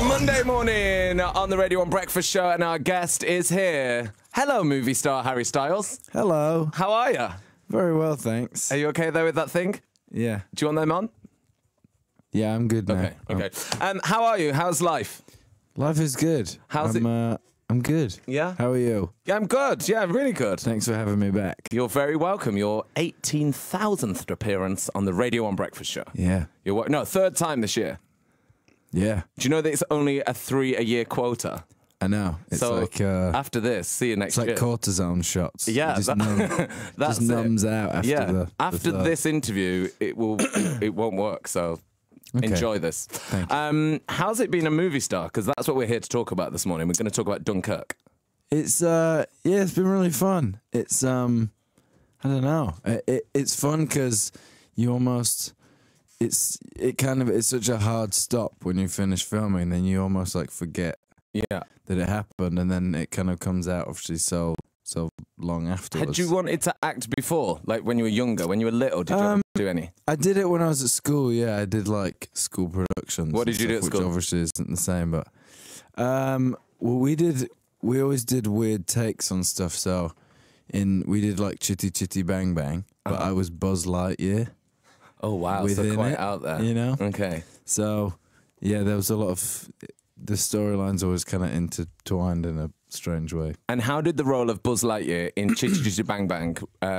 Monday morning on the Radio 1 Breakfast Show, and our guest is here. Hello, movie star Harry Styles. Hello. How are you? Very well, thanks. Are you okay there with that thing? Yeah. Do you want them on? Yeah, I'm good now. Okay. How are you? How's life? Life is good. How's it? I'm good. Yeah? How are you? Yeah, I'm good. Yeah, really good. Thanks for having me back. You're very welcome. Your 18,000th appearance on the Radio 1 Breakfast Show. Yeah. No, third time this year. Yeah. Do you know that it's only a 3-a-year quota? I know. It's so like after this, see you next year. It's like cortisone shots. Yeah, just that's numbs out after after this interview, it won't work. So enjoy this. Thank you. How's it being a movie star? Because that's what we're here to talk about this morning. We're going to talk about Dunkirk. It's it's been really fun. It's I don't know. It's fun because you almost. It's such a hard stop when you finish filming, then you almost like forget that it happened, and then it kind of comes out obviously so long afterwards. Had you wanted to act before, like when you were younger, when you were little? Did you ever do any? I did it when I was at school. Yeah, I did like school productions. What did you do at school? Which obviously isn't the same, but we always did weird takes on stuff. So we did like Chitty Chitty Bang Bang, but I was Buzz Lightyear. Oh, wow. So quite out there. You know? Okay. So, yeah, there was a lot of... The storylines always kind of intertwined in a strange way. And how did the role of Buzz Lightyear in Chitty Chitty Bang Bang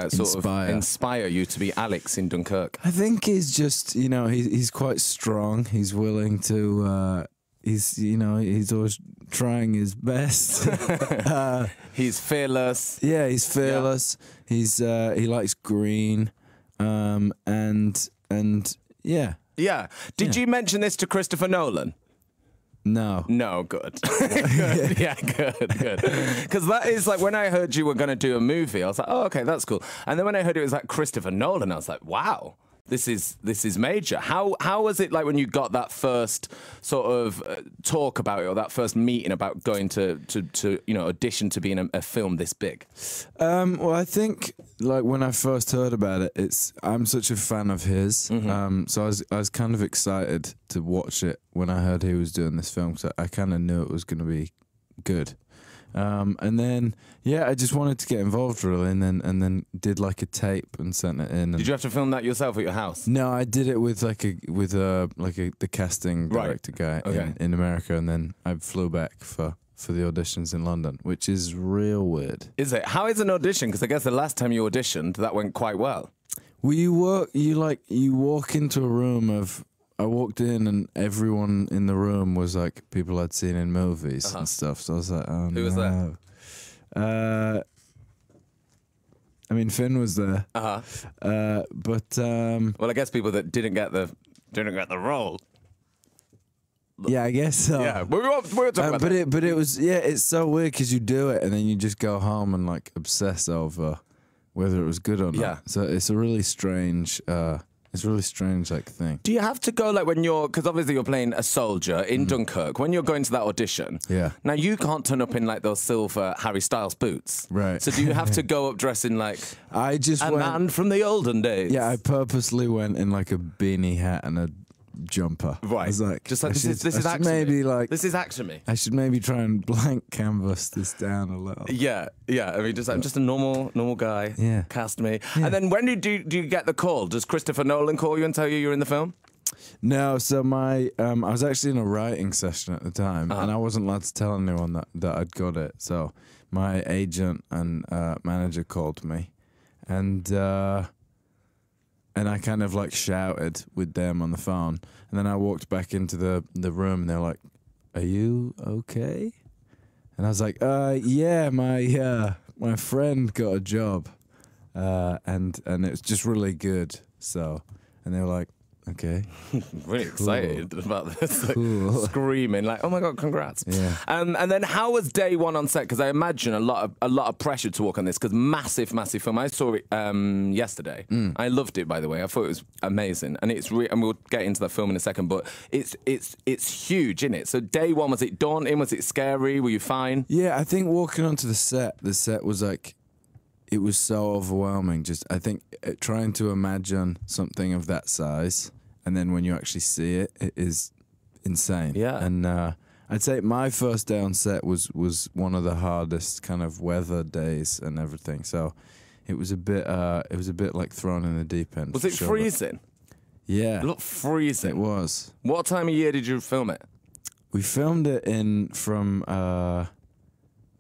sort of inspire you to be Alex in Dunkirk? I think he's just, he's quite strong. He's willing to... he's always trying his best. He's fearless. Yeah, he's fearless. Yeah. He likes green. And yeah. Yeah. Did you mention this to Christopher Nolan? No. No, good. Good. Yeah, good. Because that is like, when I heard you were going to do a movie, I was like, oh, okay, that's cool. And then when I heard it was like Christopher Nolan, I was like, wow. This is major. How was it like when you got that first sort of talk about it, or that first meeting about going to audition to be in a film this big? Well, I think like when I first heard about it, I'm such a fan of his. Mm-hmm. So I was kind of excited to watch it when I heard he was doing this film, because I kind of knew it was going to be good. And then, I just wanted to get involved really, and then did like a tape and sent it in. Did you have to film that yourself at your house? No, I did it with the casting director guy in America, and then I flew back for the auditions in London, which is real weird. Is it? How is an audition? Because I guess the last time you auditioned, that went quite well. Well, you walk into a room of. I walked in and everyone in the room was like people I'd seen in movies and stuff. So I was like, oh, Who was there? I mean, Finn was there. But well, I guess people that didn't get the role. Yeah, I guess so. Yeah, we were talking about that. But it was it's so weird because you do it and then you just go home and like obsess over whether it was good or not. Yeah. So it's a really strange. It's a really strange like thing. Do you have to go like when you're, because obviously you're playing a soldier in Dunkirk, when you're going to that audition? Yeah. Now you can't turn up in like those silver Harry Styles boots. Right. So do you have to go up dressing like man from the olden days? Yeah, I purposely went in like a beanie hat and a jumper. Right. I was like, just like this is actually this is actually. I should maybe try and blank canvas this down a little. Yeah. I mean, I'm just a normal guy. Yeah. Cast me. Yeah. And then when do you get the call? Does Christopher Nolan call you and tell you you're in the film? No. So I was actually in a writing session at the time, and I wasn't allowed to tell anyone that I'd got it. So my agent and manager called me, and I kind of like shouted with them on the phone, and then I walked back into the room, and they're like, "Are you okay?" And I was like, "Yeah, my friend got a job, and it was just really good." So, and they were like, Okay. Really excited about this. Like, screaming like, oh my God, congrats. Yeah. And then how was day one on set? Because I imagine a lot of pressure to work on this, because massive film. I saw it yesterday. I loved it, by the way. I thought it was amazing. And it's and we'll get into that film in a second, but it's huge, isn't it? So day one, was it daunting? Was it scary? Were you fine? Yeah, I think walking onto the set was like, it was so overwhelming. Just, I think, trying to imagine something of that size, and then when you actually see it, it is insane. Yeah. And I'd say my first day on set was one of the hardest kind of weather days and everything. So it was a bit like thrown in the deep end. Was it freezing? Yeah. It looked freezing. It was. What time of year did you film it? We filmed it from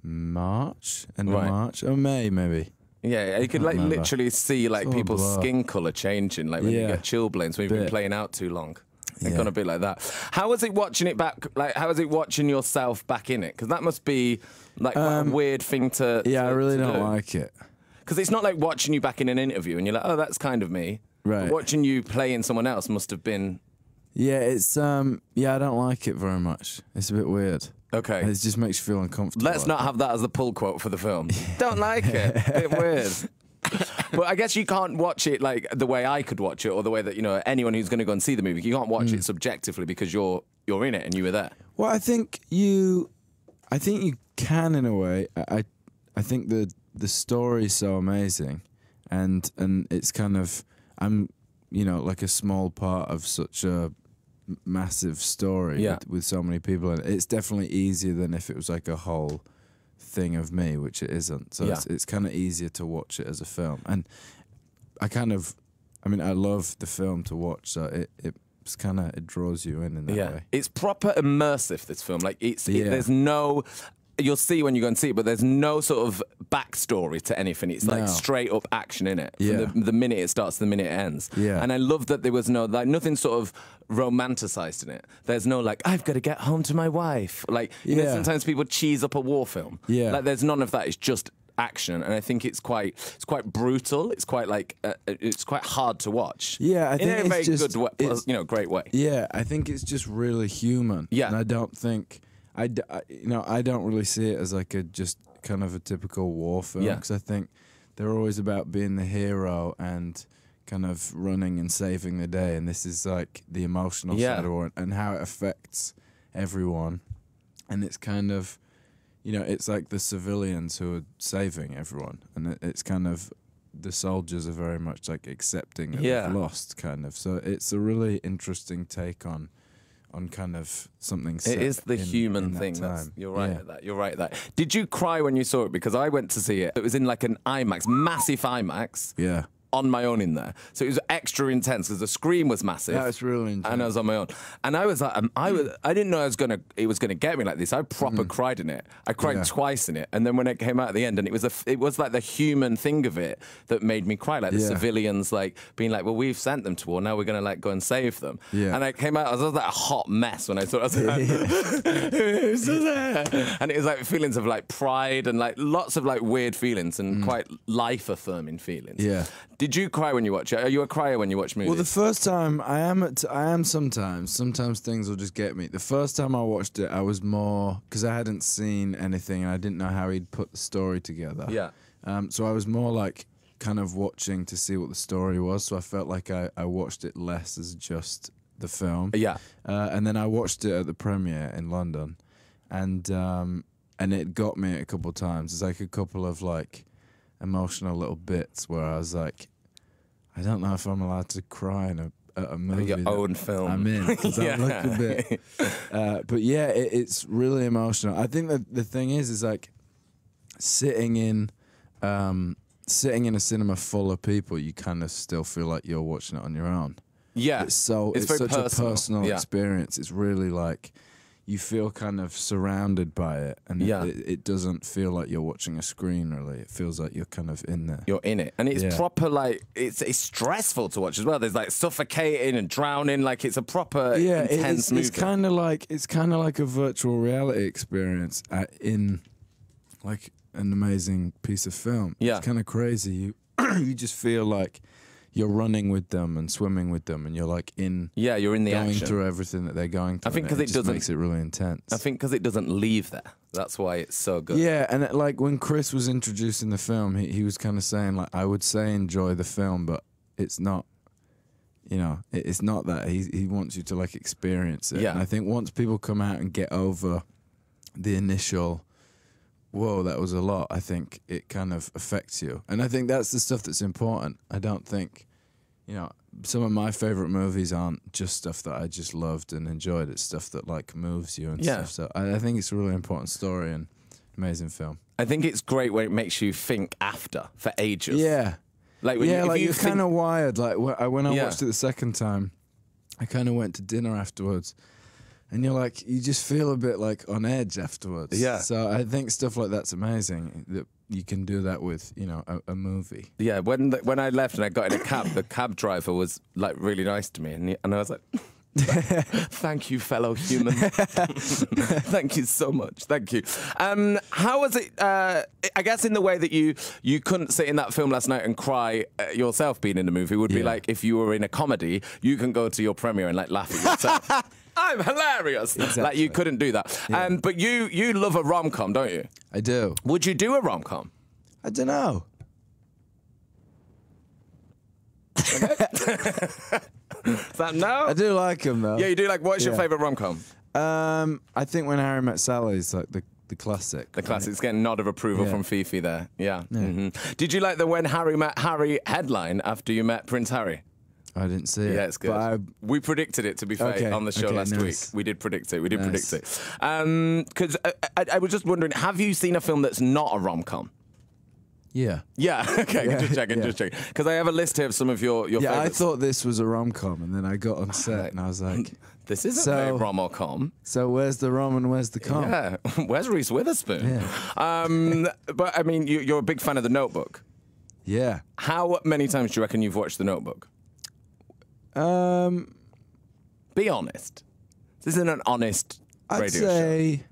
March, end of March, or May maybe. Yeah, you could like literally see like people's skin colour changing, like when you get chilblains when you've been playing out too long. It's gonna be like that. How was it watching it back? Like, how was it watching yourself back in it? Because that must be like a weird thing to. Yeah, I really don't do. like it. Because it's not like watching you back in an interview and you're like, oh, that's kind of me. Right. But watching you playing someone else must have been. Yeah, it's I don't like it very much. It's a bit weird. Okay. It just makes you feel uncomfortable. Let's not have that as the pull quote for the film. Don't like it. Bit weird. But I guess you can't watch it like the way I could watch it, or the way that, you know, anyone who's going to go and see the movie. You can't watch it subjectively because you're in it and you were there. Well, I think you can in a way. I think the story's so amazing, and it's kind of like a small part of such a massive story with so many people, and it's definitely easier than if it was like a whole thing of me, which it isn't. So it's kind of easier to watch it as a film, and I love the film to watch, so it draws you in that way. It's proper immersive, this film. Like there's no. You'll see when you go and see it, but there's no sort of backstory to anything. It's like straight up action in it. From the minute it starts to the minute it ends. Yeah. And I love that there was nothing sort of romanticized in it. There's no like, I've got to get home to my wife. Like, you know, sometimes people cheese up a war film. Yeah. Like, there's none of that. It's just action, and I think it's quite brutal. It's quite like it's quite hard to watch. Yeah, I think in a very good way, great way. Yeah, I think it's just really human. Yeah, and I don't think. I don't really see it as like just kind of a typical war film, because I think they're always about being the hero and kind of running and saving the day, and this is like the emotional side of war and how it affects everyone, and it's kind of, it's like the civilians who are saving everyone, and it's kind of the soldiers are very much like accepting that they've lost, kind of. So it's a really interesting take on kind of something. It is the human thing. You're right at that. You're right at that. Did you cry when you saw it? Because I went to see it. It was in like an IMAX, massive IMAX. Yeah. On my own in there, so it was extra intense because the screen was massive. Yeah, it's really intense. And I was on my own, and I was like, I didn't know it was gonna get me like this. I proper cried in it. I cried twice in it, and then when it came out at the end, and it was like the human thing of it that made me cry, like the civilians like being like, well, we've sent them to war, now we're gonna like go and save them. Yeah. And I came out, I was like a hot mess when I saw it. I was like, and it was like feelings of like pride and like lots of like weird feelings and quite life affirming feelings. Yeah. Did you cry when you watch it? Are you a crier when you watch movies? Well, the first time I am sometimes. Sometimes things will just get me. The first time I watched it, I was more because I hadn't seen anything and I didn't know how he'd put the story together. Yeah. So I was more like kind of watching to see what the story was. So I felt like I watched it less as just the film. Yeah. And then I watched it at the premiere in London, and it got me a couple of times. There's like a couple of like emotional little bits where I was like, I don't know if I'm allowed to cry in a movie. Your own film. I'm in, because I look a bit. But yeah, it's really emotional. I think that the thing is like sitting in a cinema full of people, you kind of still feel like you're watching it on your own. Yeah, it's such a personal experience. It's really like you feel kind of surrounded by it, and it doesn't feel like you're watching a screen, really. It feels like you're kind of in there. You're in it. And it's proper, like, it's stressful to watch as well. There's, like, suffocating and drowning. Like, it's a proper intense movie. It's kind of like a virtual reality experience in, like, an amazing piece of film. Yeah. It's kind of crazy. You just feel like you're running with them and swimming with them, and you're like you're in the going action. Through everything that they're going through. I think because it doesn't makes it really intense. I think because it doesn't leave there. That's why it's so good. Yeah, and like when Chris was introducing the film, he was kind of saying like, I would say enjoy the film, but it's not. It's not that he wants you to like experience it. Yeah. And I think once people come out and get over the initial, whoa, that was a lot, I think it kind of affects you. And I think that's the stuff that's important. I don't think, some of my favorite movies aren't just stuff that I just loved and enjoyed. It's stuff that like moves you and stuff. So I think it's a really important story and amazing film. I think it's great when it makes you think after for ages. Yeah. Like when you're kind of wired. Like when I watched it the second time, I kind of went to dinner afterwards, and you're like, you just feel a bit like on edge afterwards. Yeah. So I think stuff like that's amazing that you can do that with, you know, a movie. Yeah. When I left and I got in a cab, the cab driver was like really nice to me, and I was like. Thank you, fellow human. Thank you so much. Thank you. How was it? I guess in the way that you couldn't sit in that film last night and cry yourself being in the movie would be like if you were in a comedy, you can go to your premiere and like laugh at yourself. I'm hilarious. Exactly. Like you couldn't do that. Yeah. But you love a rom-com, don't you? I do. Would you do a rom-com? I don't know. Is that no? I do like him though. Yeah, you do. Like, what's your favourite rom-com? I think When Harry Met Sally is like the classic. The classic. It's getting a nod of approval from Fifi there. Yeah. Mm-hmm. Did you like the When Harry Met Harry headline after you met Prince Harry? I didn't see it. Yeah, it's good. We predicted it, to be fair, on the show last week. We did predict it. Because I was just wondering, have you seen a film that's not a rom-com? Yeah. Yeah, okay, just checking. Because I have a list here of some of your Yeah, favorites. I thought this was a rom-com, and then I got on set, and I was like... This isn't a rom-com. So where's the rom and where's the com? Yeah, where's Reese Witherspoon? Yeah. But, I mean, you're a big fan of The Notebook. Yeah. How many times do you reckon you've watched The Notebook? Be honest. This isn't an honest radio show. I'd say,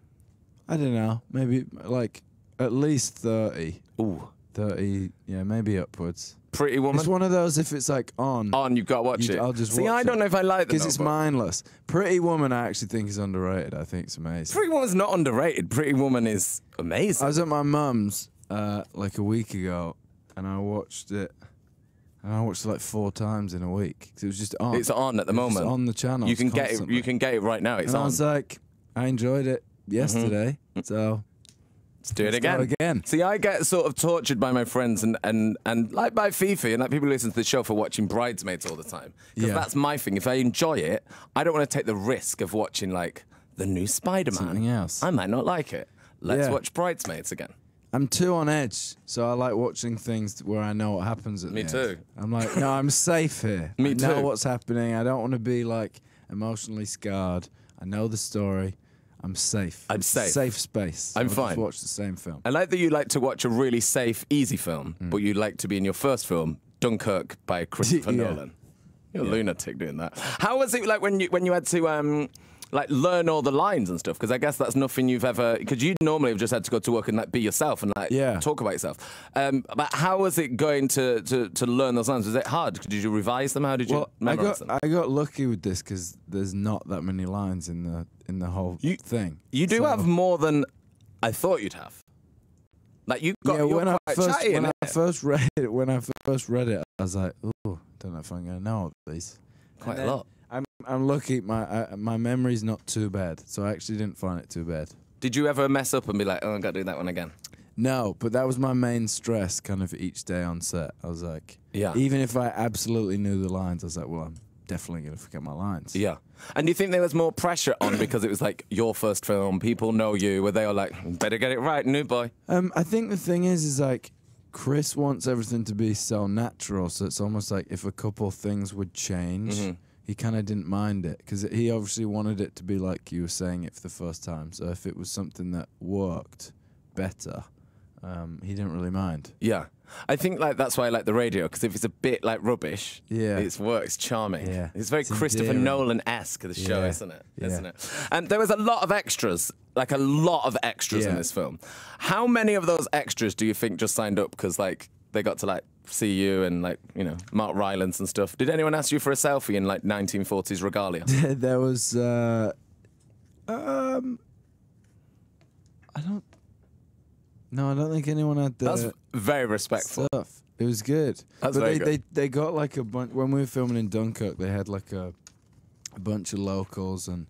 I don't know, maybe like at least 30. Ooh. 30, yeah, maybe upwards. Pretty Woman? It's one of those, if it's like on, you've got to watch it. I'll just See, watch I don't know if I like The because it's Notebook. mindless. Pretty Woman, I actually think is underrated. I think it's amazing. Pretty Woman's not underrated. Pretty Woman is amazing. I was at my mum's like a week ago, and I watched it. And I watched it like 4 times in a week. 'Cause it was just on. It's on at the moment. It's on the channel. You can get it. You can get it right now. It's and on. I was like, I enjoyed it yesterday, so Let's do it let's again. go again. See, I get sort of tortured by my friends and like by Fifi and like people who listen to the show for watching Bridesmaids all the time. Because that's my thing. If I enjoy it, I don't want to take the risk of watching like the new Spider-Man. Something else. I might not like it. Let's Yeah. watch Bridesmaids again. I'm too on edge, so I like watching things where I know what happens at the Me end. too. I'm like, no, I'm safe here. Me I know too. what's happening. I don't want to be like emotionally scarred. I know the story. I'm safe. I'm safe. Safe space. I'm I'll fine. Just watch the same film. I like that you like to watch a really safe, easy film, but you like to be in your first film, Dunkirk by Christopher Yeah. Nolan. You're a lunatic doing that. How was it like when you had to like learn all the lines and stuff? Because I guess that's nothing you've ever. Because you normally have just had to go to work and like be yourself and like talk about yourself. But how was it going to learn those lines? Was it hard? Did you revise them? How did you memorize them? I got lucky with this because there's not that many lines in the whole thing. You do have more than I thought you'd have. Like you got. Yeah, you're when I quite first read it, I was like, oh, don't know if I'm gonna know all these. quite a lot. I'm lucky. My memory's not too bad, so I actually didn't find it too bad. Did you ever mess up and be like, oh, I got to do that one again? No, but that was my main stress, kind of each day on set. I was like, even if I absolutely knew the lines, I was like, well, I'm definitely gonna forget my lines. Yeah. And do you think there was more pressure on because it was like your first film, people know you, were they all like, better get it right, new boy? I think the thing is like Chris wants everything to be so natural, so it's almost like if a couple things would change, he kind of didn't mind it because he obviously wanted it to be like you were saying it for the first time. So if it was something that worked better, he didn't really mind. Yeah. I think like that's why I like the radio, because if it's a bit like rubbish, it's charming. Yeah. It's very Christopher endearing. Nolan-esque, the show, Yeah. isn't it? Yeah. Isn't it? And there was a lot of extras, like a lot of extras in this film. How many of those extras do you think just signed up because like they got to like see you and like, you know, Mark Rylance and stuff? Did anyone ask you for a selfie in like 1940s regalia? There was I don't think anyone had the That's very respectful. stuff. It was good. That's but very they got like a bunch when we were filming in Dunkirk. They had like a bunch of locals and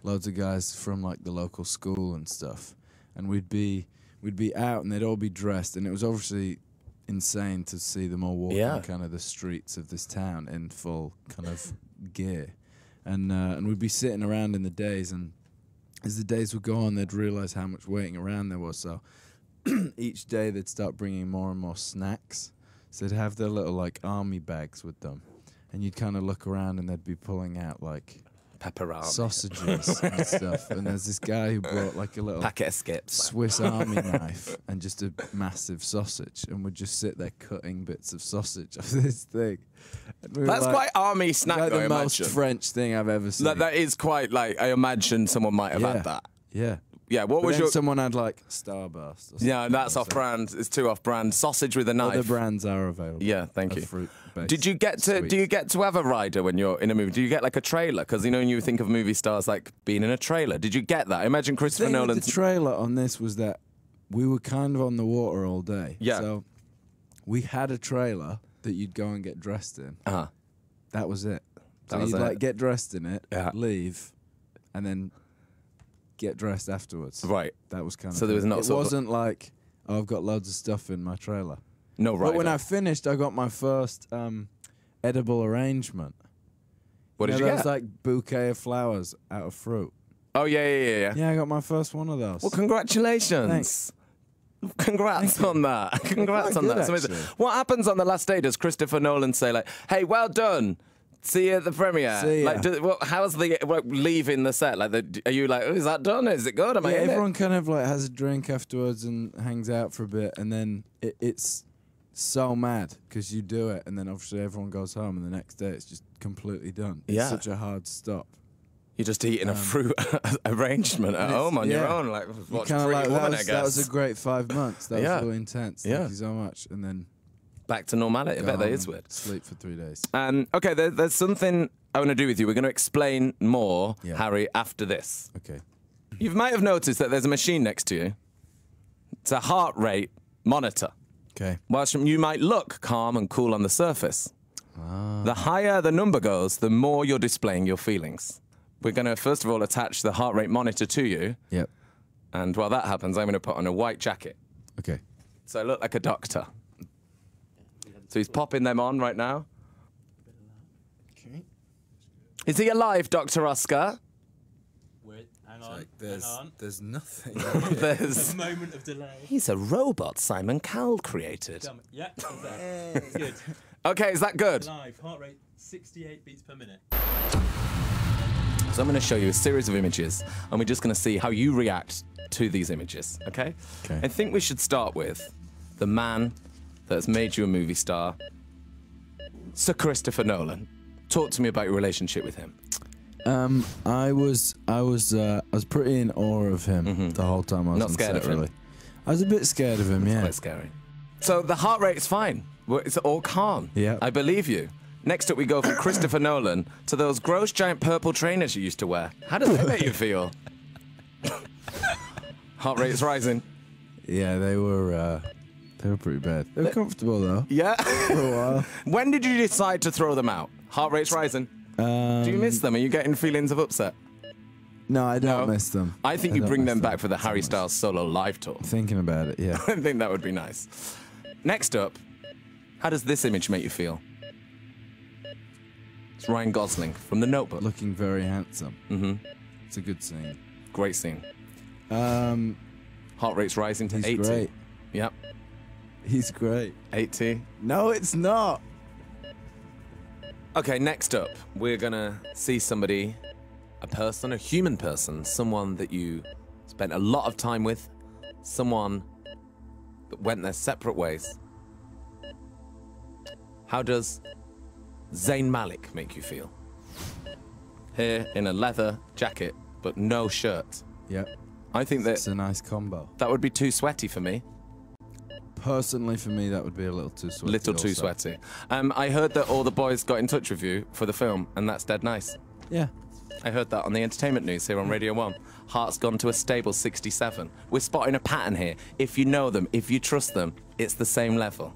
loads of guys from like the local school and stuff. And we'd be out and they'd all be dressed, and it was obviously insane to see them all walking Yeah. kind of the streets of this town in full kind of gear, and we'd be sitting around in the days, and as the days would go on, they'd realise how much waiting around there was. So each day they'd start bringing more and more snacks. So they'd have their little like army bags with them, and you'd kind of look around, and they'd be pulling out like Pepperoni. sausages and stuff. And there's this guy who brought like a little Packet of skips. Swiss Army knife and just a massive sausage, and would just sit there cutting bits of sausage off this thing. And we were That's like, quite army snack, like though, the I most imagine. French thing I've ever seen. That is quite like, I imagine someone might have had that. Yeah. Yeah, what But was then your... someone had like Starburst. Or something. Yeah, that's So off-brand. It's too off-brand. Sausage with a knife. Other brands are available. Yeah, thank of you. fruit-based Did you get to? sweets. Do you get to have a rider when you're in a movie? Do you get like a trailer? Because you know when you think of movie stars like being in a trailer. Did you get that? I imagine The Christopher thing with Nolan's. the trailer on this was that we were kind of on the water all day. Yeah. So we had a trailer that you'd go and get dressed in. Uh-huh. That was it. So That was you'd it. like get dressed in it, Yeah. leave, and then get dressed afterwards. Right. That was kind of. So there was not It sort of- wasn't like, oh, I've got loads of stuff in my trailer. No rider. But when I finished, I got my first edible arrangement. What did you That was get? like bouquet of flowers out of fruit. Oh yeah. Yeah, I got my first one of those. Well, congratulations. Thanks. Congrats on that. Congrats quite on that. good, It's amazing. actually. What happens on the last day? Does Christopher Nolan say like, "Hey, well done. See you at the premiere"? See ya. Like, how's the leaving the set? Like, are you like, oh, is that done? Is it good? Am I Yeah, in it? everyone kind of like has a drink afterwards and hangs out for a bit, and then it's so mad because you do it, and then obviously everyone goes home, and the next day it's just completely done. It's Yeah. such a hard stop. You're just eating a fruit arrangement at home on your yeah. own, like watch Kind of Pretty like Woman, that I that was guess. a great 5 months. That Yeah. was really intense. Yeah. Thank you so much. And then Back to normality. I go bet that home is and weird. Sleep for 3 days. Okay, there's something I want to do with you. We're going to explain more, Yeah. Harry, after this. Okay. You might have noticed that there's a machine next to you. It's a heart rate monitor. Okay. Whilst you might look calm and cool on the surface, the higher the number goes, the more you're displaying your feelings. We're going to, first of all, attach the heart rate monitor to you. Yep. And while that happens, I'm going to put on a white jacket. Okay. So I look like a doctor. So he's popping them on right now. Okay. Is he alive, Dr. Oscar? Wait, hang on. There's nothing. There's... A moment of delay. He's a robot Simon Cowell created. Yeah, it's there. It's good. Okay, is that good? Live, heart rate 68 beats per minute. So I'm going to show you a series of images, and we're just going to see how you react to these images, okay? Okay. I think we should start with the man that has made you a movie star, Sir Christopher Nolan. Talk to me about your relationship with him. I was pretty in awe of him the whole time I was Not on scared set, of him? really. I was a bit scared of him, yeah. Quite scary. So the heart rate's fine. It's all calm. Yeah. I believe you. Next up, we go from Christopher Nolan to those gross giant purple trainers you used to wear. How does that make you feel? Heart rate's rising. Yeah, they were pretty bad. They were comfortable though. Yeah. For a while. When did you decide to throw them out? Heart rate's rising. Do you miss them? Are you getting feelings of upset? No, I don't No. miss them. I think I you don't bring miss them back for the so Harry much. Styles solo live tour. Thinking about it, yeah. I think that would be nice. Next up, how does this image make you feel? It's Ryan Gosling from The Notebook. Looking very handsome. Mm-hmm. It's a good scene. Great scene. Um, Heart rate's rising to he's 80. great. Yep, He's great. 80. No, it's not. Okay, next up, we're gonna see somebody, a person, a human person, someone that you spent a lot of time with, someone that went their separate ways. How does Zayn Malik make you feel? Here in a leather jacket, but no shirt. Yep. I think that It's a nice combo. that would be too sweaty for me. Personally, for me, that would be a little too sweaty. Little too also. sweaty. I heard that all the boys got in touch with you for the film, and that's dead nice. Yeah. I heard that on the entertainment news here on Radio 1. Heart's gone to a stable 67. We're spotting a pattern here. If you know them, if you trust them, it's the same level.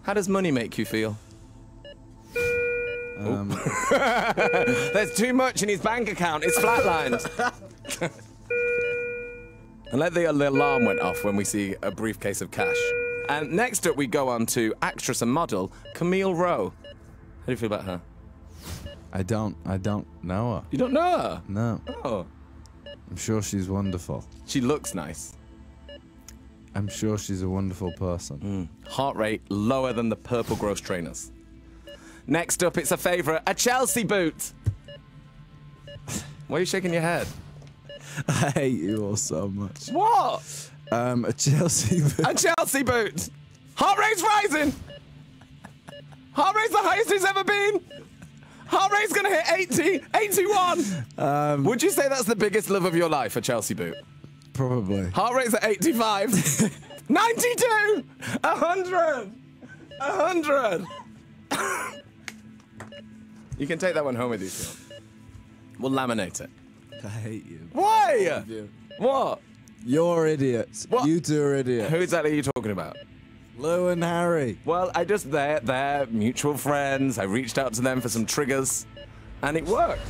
How does money make you feel? There's too much in his bank account. It's flatlined. And like the alarm went off when we see a briefcase of cash. And next up, we go on to actress and model Camille Rowe. How do you feel about her? I don't know her. You don't know her? No. Oh. I'm sure she's wonderful. She looks nice. I'm sure she's a wonderful person. Heart rate lower than the purple gross trainers. Next up, it's a favourite, a Chelsea boot. Why are you shaking your head? I hate you all so much. What? A Chelsea boot. A Chelsea boot. Heart rate's rising. Heart rate's the highest it's ever been. Heart rate's going to hit 80, 81. Would you say that's the biggest love of your life, a Chelsea boot? Probably. Heart rate's at 85. 92. 100. 100. You can take that one home with you if you want. We'll laminate it. I hate you. Why? What? You're idiots. What? You two are idiots. Who exactly are you talking about? Lou and Harry. Well, they're mutual friends. I reached out to them for some triggers, and it worked.